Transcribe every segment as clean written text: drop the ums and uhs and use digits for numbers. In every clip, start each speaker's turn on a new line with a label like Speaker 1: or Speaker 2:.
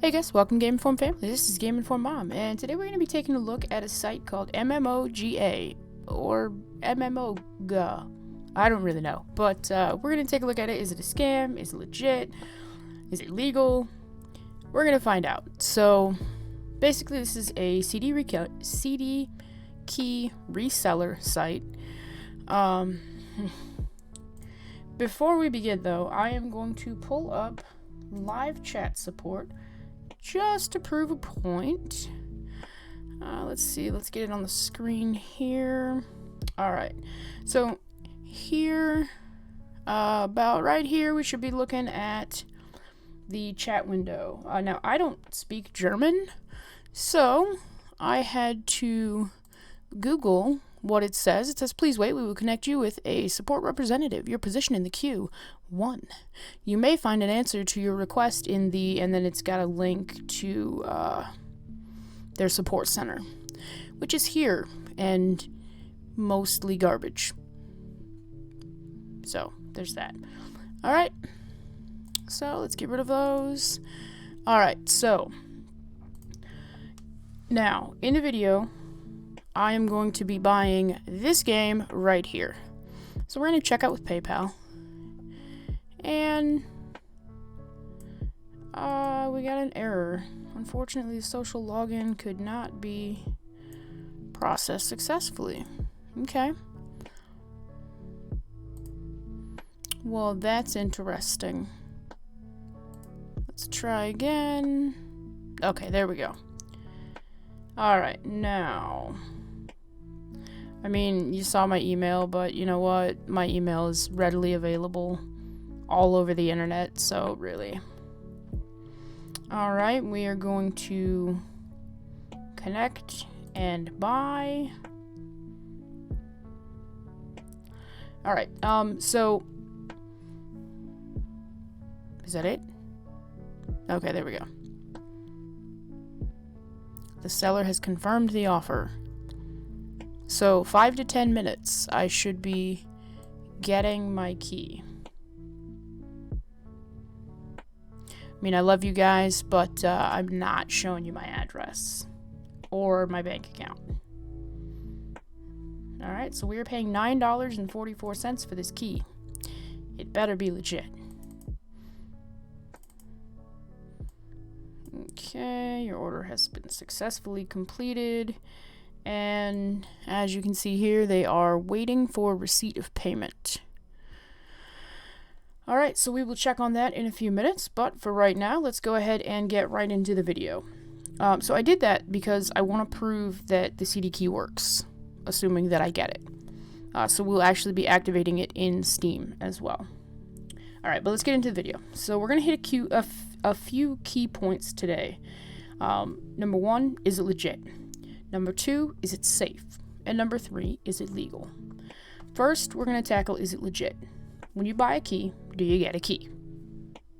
Speaker 1: Hey guys, welcome Game Informed family. This is Game Informed Mom, and today we're going to be taking a look at a site called MMOGA or MMOGA. I don't really know, but we're going to take a look at it. Is it a scam? Is it legit? Is it legal? We're going to find out. So basically, this is a CD key reseller site. Before we begin, though, I am going to pull up live chat support just to prove a point. Let's see, let's get it on the screen here. Alright, so here, about right here, we should be looking at the chat window. Now, I don't speak German, so I had to Google what it says. It says, please wait, we will connect you with a support representative. Your position in the queue, 1. You may find an answer to your request in the, and then it's got a link to their support center, which is here, and mostly garbage. So, there's that. Alright, so let's get rid of those. Alright, so, now, in the video, I am going to be buying this game right here. So we're going to check out with PayPal. And we got an error. Unfortunately, the social login could not be processed successfully. Okay. Well, that's interesting. Let's try again. Okay, there we go. Alright, now, I mean, you saw my email, but you know what? My email is readily available all over the internet, so really. Alright, we are going to connect and buy. Alright, so, is that it? Okay, there we go. The seller has confirmed the offer. So 5 to 10 minutes, I should be getting my key. I mean, I love you guys, but I'm not showing you my address or my bank account. Alright, so we are paying $9.44 for this key. It better be legit. Okay, your order has been successfully completed. And as you can see here, they are waiting for receipt of payment. Alright, so we will check on that in a few minutes, but for right now, let's go ahead and get right into the video. So I did that because I want to prove that the CD key works, assuming that I get it. So we'll actually be activating it in Steam as well. Alright, but let's get into the video. So we're going to hit a few key points today. Number 1, is it legit? Number 2, is it safe? And number 3, is it legal? First, we're going to tackle, is it legit? When you buy a key, do you get a key?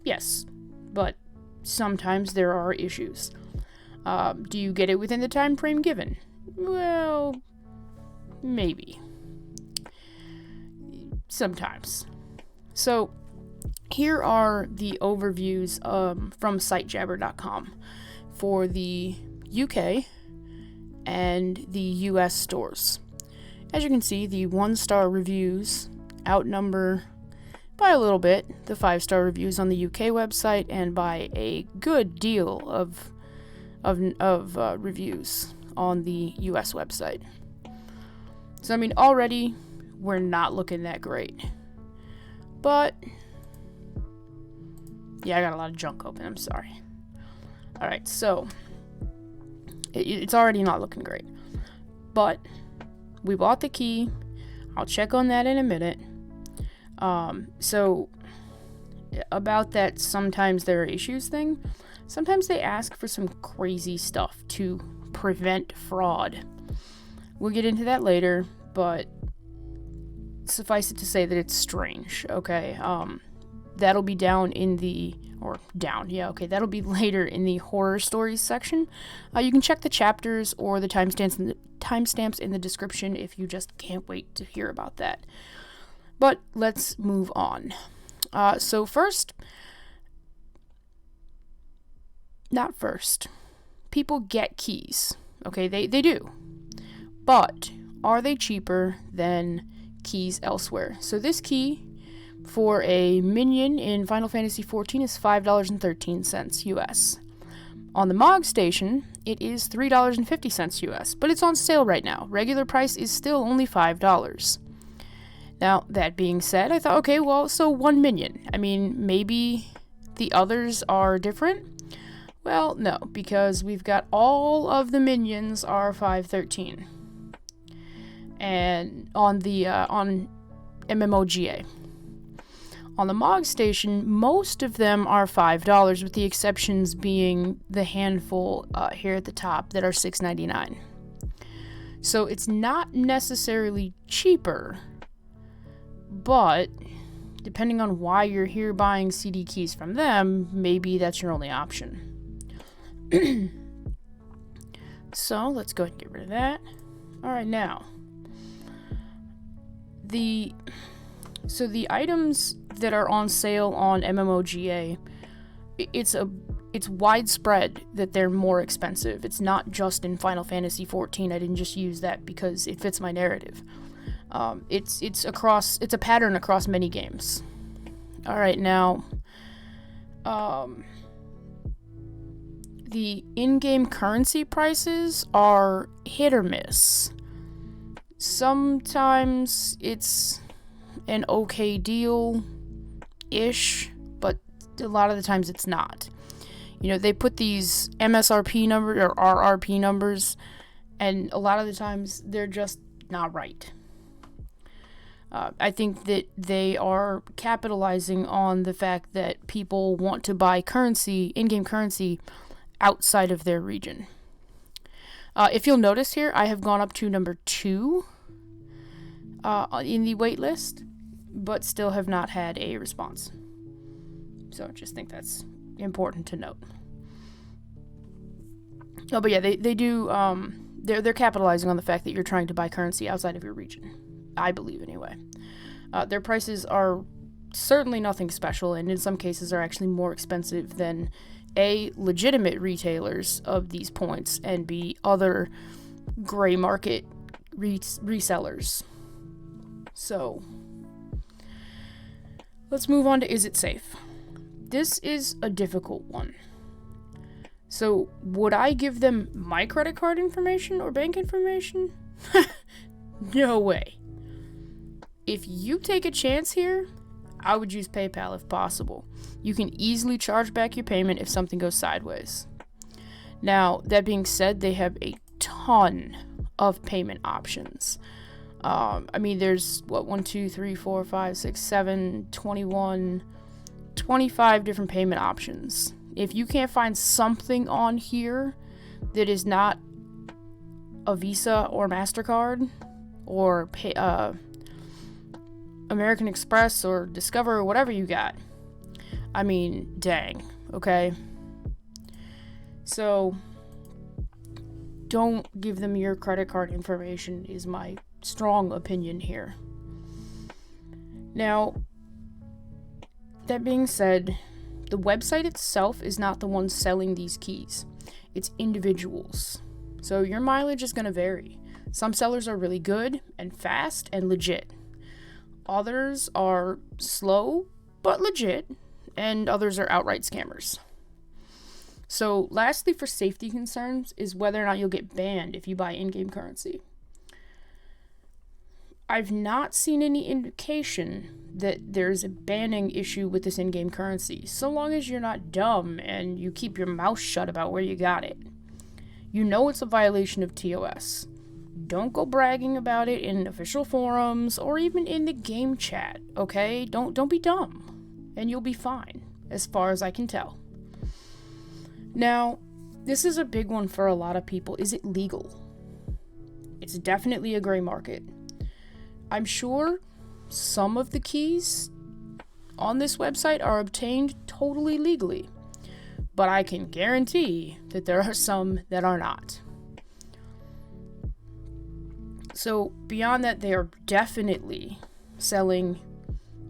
Speaker 1: Yes, but sometimes there are issues. Do you get it within the time frame given? Well, maybe. Sometimes. So, here are the overviews from sitejabber.com for the UK and the US stores. As you can see, the 1-star reviews outnumber by a little bit the 5-star reviews on the UK website, and by a good deal of reviews on the US website. So I mean, already we're not looking that great. But yeah, I got a lot of junk open, I'm sorry. Alright, so it's already not looking great. But we bought the key. I'll check on that in a minute. So about that sometimes there are issues thing, sometimes they ask for some crazy stuff to prevent fraud. We'll get into that later, but suffice it to say that it's strange, okay? That'll be down in the, that'll be later in the horror stories section. You can check the chapters or the timestamps in the description if you just can't wait to hear about that. But let's move on. So first, not first. People get keys. Okay, they do. But are they cheaper than keys elsewhere? So this key for a minion in Final Fantasy XIV is $5.13 US. On the MOG station, it is $3.50 US, but it's on sale right now. Regular price is still only $5. Now, that being said, I thought, okay, well, so one minion. I mean, maybe the others are different? Well, no, because we've got all of the minions are $5.13. And on the on MMOGA. On the MOG station, most of them are $5, with the exceptions being the handful here at the top that are $6.99. So it's not necessarily cheaper, but depending on why you're here buying CD keys from them, maybe that's your only option. So let's go ahead and get rid of that. Alright, now. The items that are on sale on MMOGA, it's widespread that they're more expensive. It's not just in Final Fantasy XIV. I didn't just use that because it fits my narrative. It's a pattern across many games. All right, now, the in-game currency prices are hit or miss. Sometimes it's an okay deal-ish, but a lot of the times it's not. You know, they put these MSRP numbers or RRP numbers, and a lot of the times they're just not right. I think that they are capitalizing on the fact that people want to buy currency, in-game currency, outside of their region. If you'll notice here, I have gone up to number 2 in the wait list, but still have not had a response. So I just think that's important to note. Oh, but yeah, they do, they're capitalizing on the fact that you're trying to buy currency outside of your region. I believe, anyway. Their prices are certainly nothing special, and in some cases are actually more expensive than A, legitimate retailers of these points, and B, other gray market resellers. So, let's move on to Is It Safe? This is a difficult one. So, would I give them my credit card information or bank information? No way. If you take a chance here, I would use PayPal if possible. You can easily charge back your payment if something goes sideways. Now, that being said, they have a ton of payment options. I mean, there's, 1, 2, 3, 4, 5, 6, 7, 21, 25 different payment options. If you can't find something on here that is not a Visa or MasterCard or American Express or Discover or whatever you got, I mean, dang, okay? So, don't give them your credit card information is my strong opinion here. Now, that being said, the website itself is not the one selling these keys. It's individuals. So your mileage is going to vary. Some sellers are really good and fast and legit. Others are slow but legit, and others are outright scammers. So lastly, for safety concerns, is whether or not you'll get banned if you buy in-game currency. I've not seen any indication that there's a banning issue with this in-game currency, so long as you're not dumb and you keep your mouth shut about where you got it. You know it's a violation of TOS. Don't go bragging about it in official forums or even in the game chat, okay? Don't be dumb, and you'll be fine, as far as I can tell. Now, this is a big one for a lot of people. Is it legal? It's definitely a gray market. I'm sure some of the keys on this website are obtained totally legally, but I can guarantee that there are some that are not. So beyond that, they are definitely selling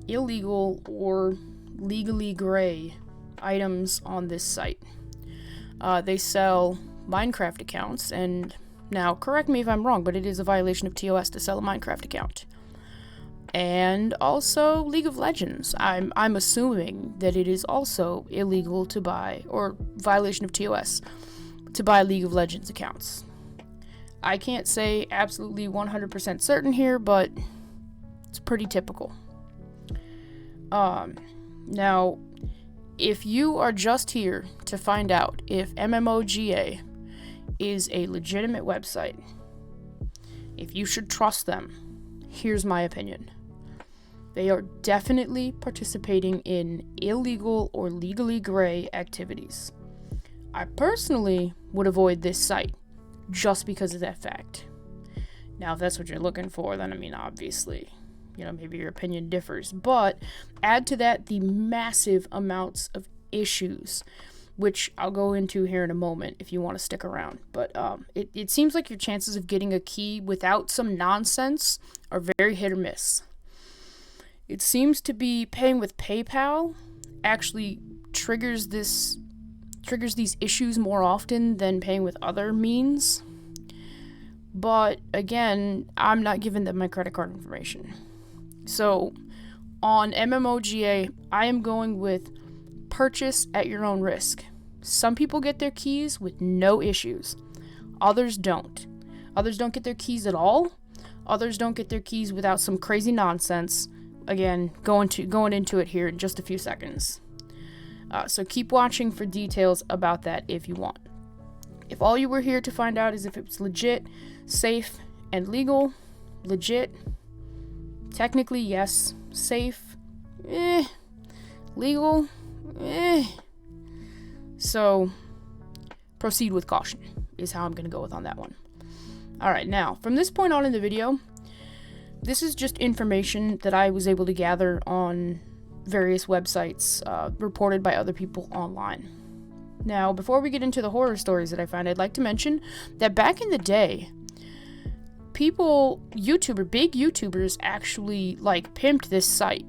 Speaker 1: illegal or legally gray items on this site. They sell Minecraft accounts, and now correct me if I'm wrong, but it is a violation of TOS to sell a Minecraft account. And also League of Legends. I'm assuming that it is also illegal to buy, or violation of TOS, to buy League of Legends accounts. I can't say absolutely 100% certain here, but it's pretty typical. Now, if you are just here to find out if MMOGA is a legitimate website, if you should trust them, here's my opinion. They are definitely participating in illegal or legally gray activities. I personally would avoid this site just because of that fact. Now, if that's what you're looking for, then obviously, maybe your opinion differs. But add to that the massive amounts of issues, which I'll go into here in a moment if you want to stick around. But it seems like your chances of getting a key without some nonsense are very hit or miss. It seems to be paying with PayPal actually triggers these issues more often than paying with other means. But again, I'm not giving them my credit card information. So on MMOGA, I am going with purchase at your own risk. Some people get their keys with no issues. Others don't. Others don't get their keys at all. Others don't get their keys without some crazy nonsense. Again, going into it here in just a few seconds. So keep watching for details about that if you want. If all you were here to find out is if it's legit, safe, and legal, legit, technically yes, safe, legal, So proceed with caution is how I'm going to go with on that one. Alright, now, from this point on in the video, this is just information that I was able to gather on various websites reported by other people online. Now, before we get into the horror stories that I found, I'd like to mention that back in the day, big YouTubers actually, pimped this site.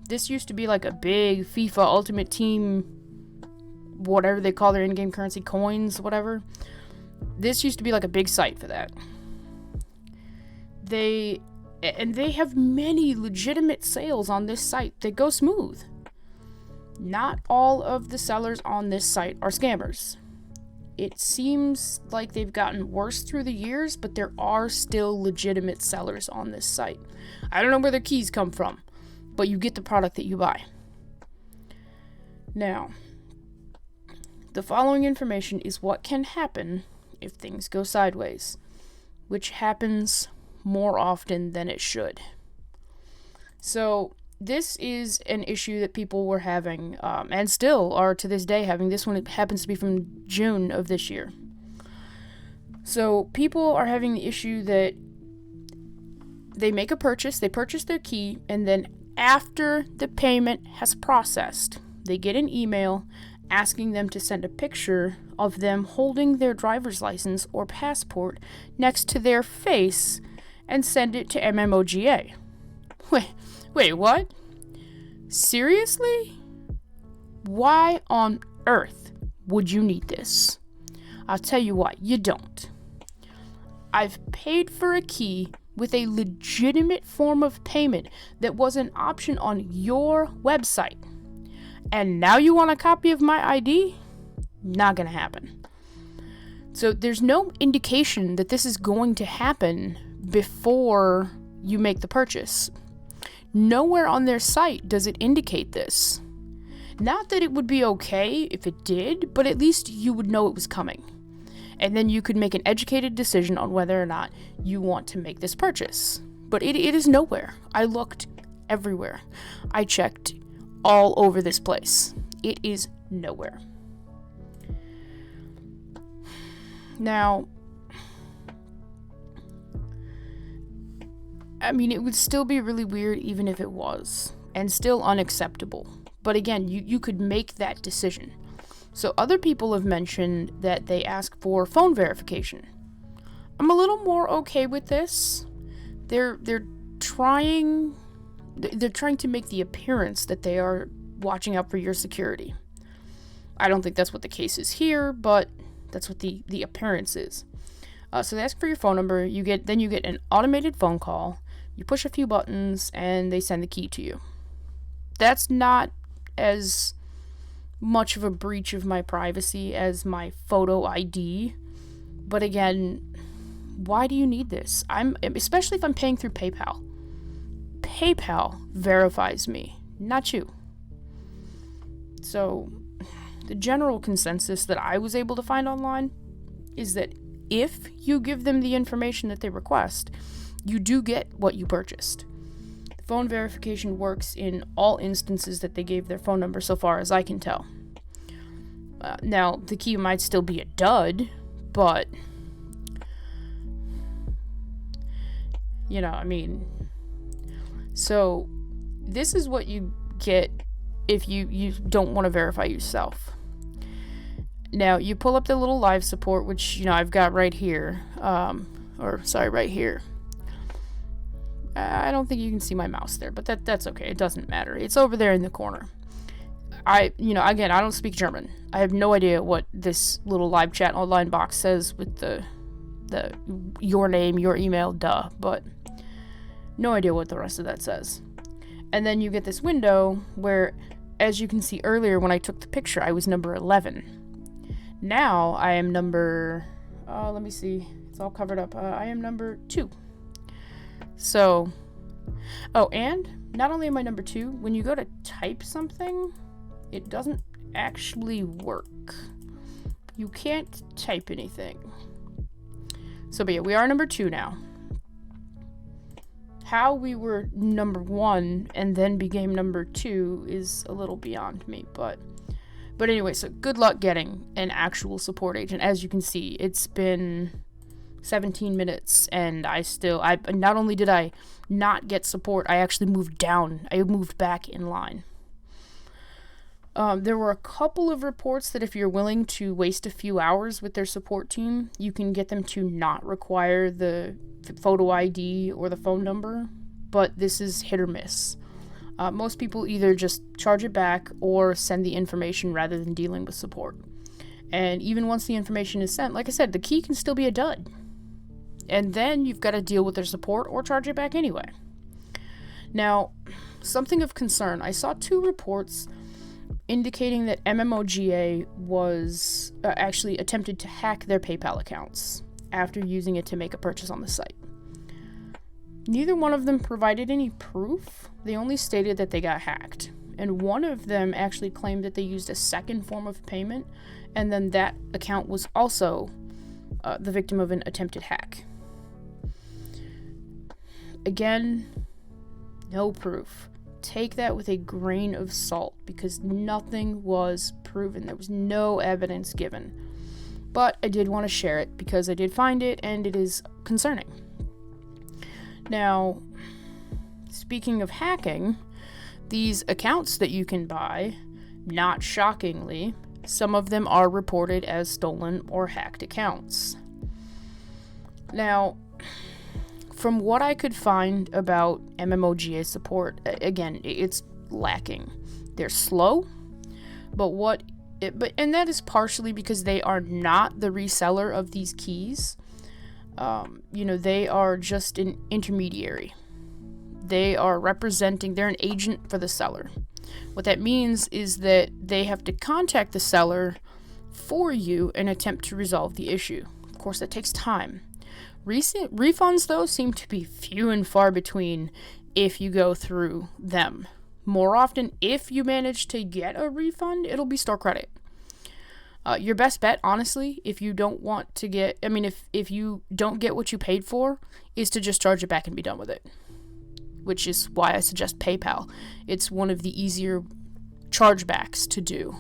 Speaker 1: This used to be like a big FIFA Ultimate Team, whatever they call their in-game currency, coins, whatever. This used to be like a big site for that. They have many legitimate sales on this site that go smooth. Not all of the sellers on this site are scammers. It seems like they've gotten worse through the years, but there are still legitimate sellers on this site. I don't know where their keys come from, but you get the product that you buy. Now, the following information is what can happen if things go sideways, which happens more often than it should. So, this is an issue that people were having, and still are to this day having. This one happens to be from June of this year. So, people are having the issue that they make a purchase, they purchase their key, and then after the payment has processed, they get an email asking them to send a picture of them holding their driver's license or passport next to their face and send it to MMOGA. Wait, what? Seriously? Why on earth would you need this? I'll tell you what, you don't. I've paid for a key with a legitimate form of payment that was an option on your website. And now you want a copy of my ID? Not gonna happen. So there's no indication that this is going to happen before you make the purchase. Nowhere on their site does it indicate this. Not that it would be okay if it did, but at least you would know it was coming. And then you could make an educated decision on whether or not you want to make this purchase. But it is nowhere. I looked everywhere. I checked all over this place. It is nowhere. Now, it would still be really weird even if it was, and still unacceptable. But again, you could make that decision. So other people have mentioned that they ask for phone verification. I'm a little more okay with this. They're trying to make the appearance that they are watching out for your security. I don't think that's what the case is here, but that's what the appearance is. So they ask for your phone number. Then you get an automated phone call. You push a few buttons, and they send the key to you. That's not as much of a breach of my privacy as my photo ID. But again, why do you need this? Especially if I'm paying through PayPal. PayPal verifies me, not you. So, the general consensus that I was able to find online is that if you give them the information that they request, you do get what you purchased. Phone verification works in all instances that they gave their phone number, so far as I can tell. Now, the key might still be a dud, but, so this is what you get if you don't want to verify yourself. Now, you pull up the little live support, which, I've got right here. Right here. I don't think you can see my mouse there, but that's okay. It doesn't matter. It's over there in the corner. Again, I don't speak German. I have no idea what this little live chat online box says with the your name, your email, but no idea what the rest of that says. And then you get this window where, as you can see earlier when I took the picture, I was number 11. Now I am number, let me see, it's all covered up. I am number 2. So, and not only am I number 2, when you go to type something, it doesn't actually work. You can't type anything. So, but yeah, we are number 2 now. How we were number 1 and then became number 2 is a little beyond me, but anyway, so good luck getting an actual support agent. As you can see, it's been 17 minutes, and not only did I not get support, I actually moved down. I moved back in line. There were a couple of reports that if you're willing to waste a few hours with their support team, you can get them to not require the photo ID or the phone number, but this is hit or miss. Most people either just charge it back or send the information rather than dealing with support. And even once the information is sent, like I said, the key can still be a dud. And then you've got to deal with their support or charge it back anyway. Now, something of concern. I saw 2 reports indicating that MMOGA was actually attempted to hack their PayPal accounts after using it to make a purchase on the site. Neither one of them provided any proof. They only stated that they got hacked. And one of them actually claimed that they used a second form of payment, and then that account was also the victim of an attempted hack. Again, no proof. Take that with a grain of salt, because nothing was proven. There was no evidence given. But I did want to share it because I did find it, and it is concerning. Now, speaking of hacking, these accounts that you can buy, not shockingly, some of them are reported as stolen or hacked accounts. Now, from what I could find about MMOGA support, again, it's lacking. They're slow, and that is partially because they are not the reseller of these keys. They are just an intermediary. They're an agent for the seller. What that means is that they have to contact the seller for you and attempt to resolve the issue. Of course, that takes time. Recent refunds, though, seem to be few and far between if you go through them. More often, if you manage to get a refund, it'll be store credit. Your best bet, honestly, if you don't want to if you don't get what you paid for, is to just charge it back and be done with it. Which is why I suggest PayPal. It's one of the easier chargebacks to do.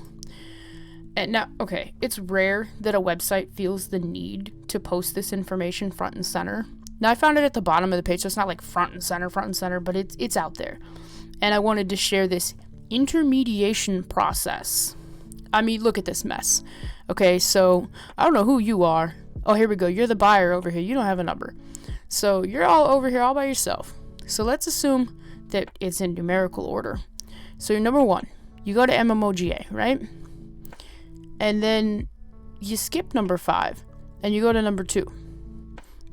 Speaker 1: And now, okay, it's rare that a website feels the need to post this information front and center. Now, I found it at the bottom of the page, so it's not like front and center, but it's out there. And I wanted to share this intermediation process. I mean, look at this mess. Okay, so I don't know who you are. Oh, here we go. You're the buyer over here. You don't have a number. So you're all over here all by yourself. So let's assume that it's in numerical order. So you're number 1. You go to MMOGA, right? And then you skip number 5 and you go to number 2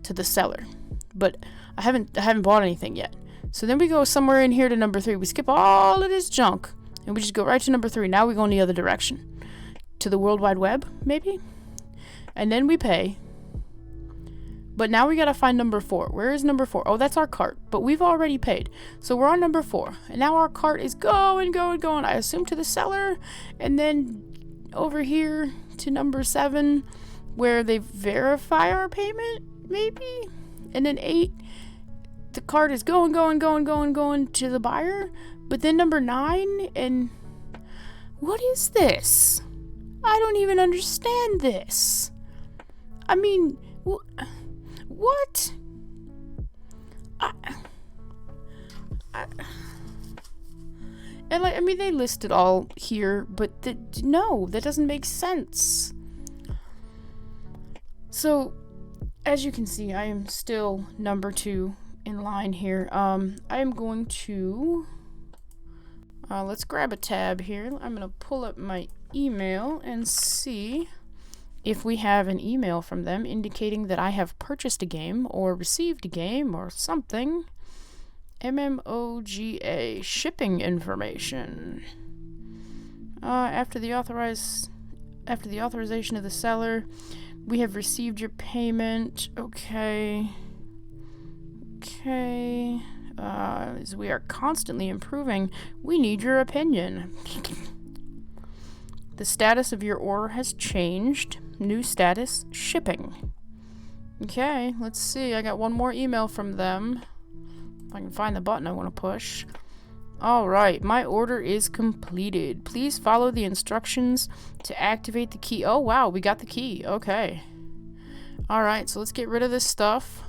Speaker 1: to the seller. But I haven't bought anything yet. So then we go somewhere in here to number 3. We skip all of this junk and we just go right to number 3. Now we go in the other direction. To the World Wide Web, maybe? And then we pay. But now we gotta find number 4. Where is number 4? Oh, that's our cart. But we've already paid. So we're on number 4. And now our cart is going. I assume to the seller. And then over here to number 7, where they verify our payment, maybe? And then 8, the cart is going to the buyer. But then number 9, and what is this? I don't even understand this. I mean, what? And like, I mean, they list it all here, but no, that doesn't make sense. So, as you can see, I am still number 2 in line here. I am going to let's grab a tab here. I'm gonna pull up my email and see if we have an email from them indicating that I have purchased a game or received a game or something. MMOGA shipping information. After the authorization of the seller, we have received your payment. Okay. As we are constantly improving, we need your opinion. The status of your order has changed. New status, shipping. Okay, let's see. I got one more email from them. If I can find the button I want to push. Alright, my order is completed. Please follow the instructions to activate the key. Oh, wow, we got the key. Okay. Alright, so let's get rid of this stuff.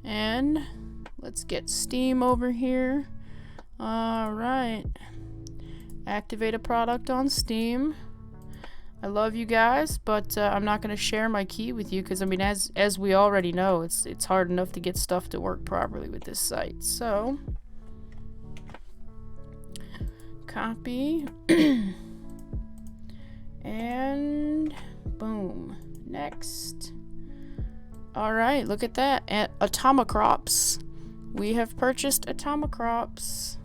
Speaker 1: And let's get Steam over here. Alright. Activate a product on Steam. I love you guys, but I'm not going to share my key with you because, I mean, as we already know, it's hard enough to get stuff to work properly with this site. So, copy, and boom, next. Alright, look at that. At Atomicrops. We have purchased Atomicrops.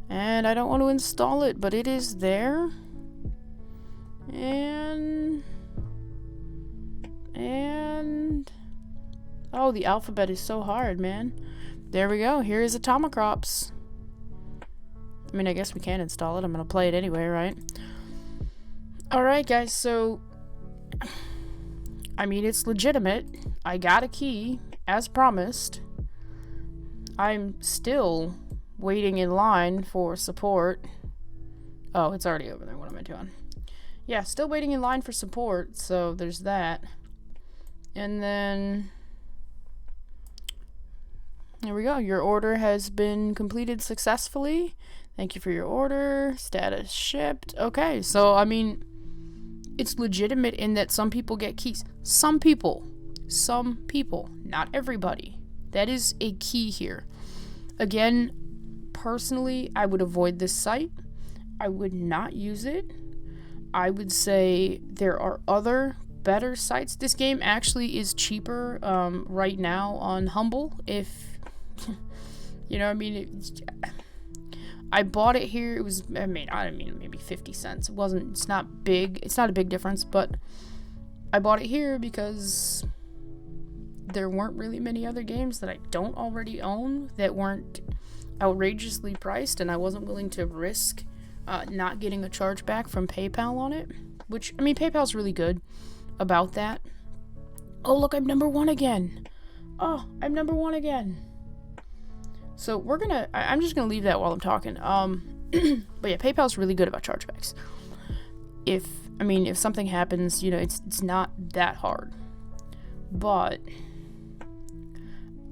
Speaker 1: And I don't want to install it, but it is there. And oh, the alphabet is so hard, man. There we go. Here is Atomicrops. I mean, I guess we can install it. I'm gonna play it anyway, right? Alright, guys, so I mean, it's legitimate. I got a key, as promised. I'm still waiting in line for support. Oh, it's already over there. What am I doing? Yeah, still waiting in line for support, so there's that. And then there we go. Your order has been completed successfully. Thank you for your order. Status shipped. Okay, so I mean, it's legitimate in that some people get keys. Some people, not everybody. That is a key here. Again, personally, I would avoid this site. I would not use it. I would say there are other better sites. This game actually is cheaper right now on Humble. If you know what I mean. I bought it here. It was, I mean maybe 50 cents. It's not big. It's not a big difference, but I bought it here because there weren't really many other games that I don't already own that weren't outrageously priced, and I wasn't willing to risk not getting a chargeback from PayPal on it, which, I mean, PayPal's really good about that. Oh, look, I'm number 1 again. Oh, I'm number 1 again. So I'm just gonna leave that while I'm talking. But yeah, PayPal's really good about chargebacks. If something happens, you know, it's not that hard. But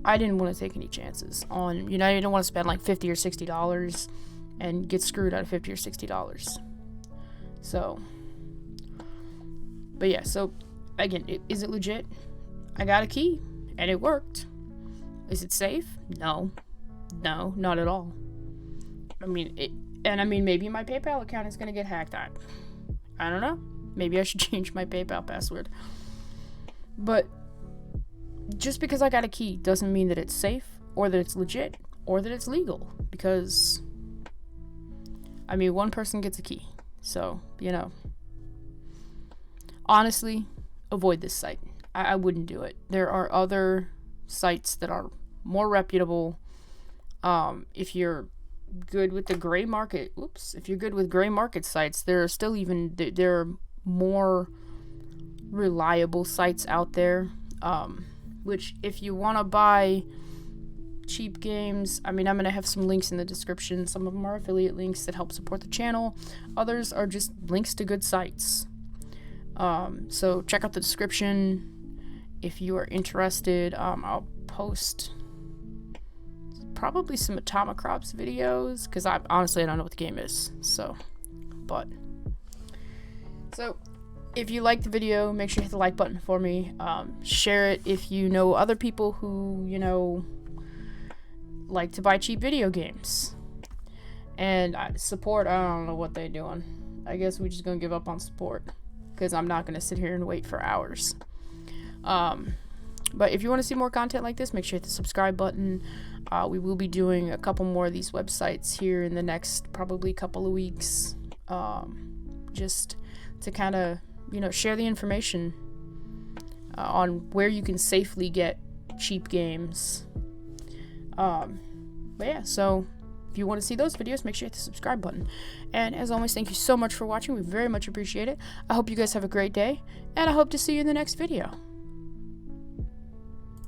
Speaker 1: I didn't want to take any chances on, you know, I didn't want to spend like $50 or $60 and get screwed out of $50 or $60. So, but yeah, so again, is it legit? I got a key and it worked. Is it safe? No, not at all. I mean, maybe my PayPal account is gonna get hacked. I don't know. Maybe I should change my PayPal password. But just because I got a key doesn't mean that it's safe, or that it's legit, or that it's legal. Because, I mean, one person gets a key. So, you know. Honestly, avoid this site. I wouldn't do it. There are other sites that are more reputable. If you're good with the gray market, if you're good with gray market sites, there are more reliable sites out there. Which, if you want to buy cheap games, I mean, I'm going to have some links in the description. Some of them are affiliate links that help support the channel. Others are just links to good sites. So check out the description if you are interested. I'll post probably some Atomicrops videos, because honestly I don't know what the game is. So if you like the video, make sure you hit the like button for me. Share it if you know other people who, you know, like to buy cheap video games. And support, I don't know what they're doing. I guess we're just gonna give up on support, because I'm not gonna sit here and wait for hours. But if you want to see more content like this, make sure you hit the subscribe button. We will be doing a couple more of these websites here in the next probably couple of weeks, just to kind of, you know, share the information on where you can safely get cheap games. But yeah, so if you want to see those videos, make sure you hit the subscribe button. And as always, thank you so much for watching. We very much appreciate it. I hope you guys have a great day, and I hope to see you in the next video.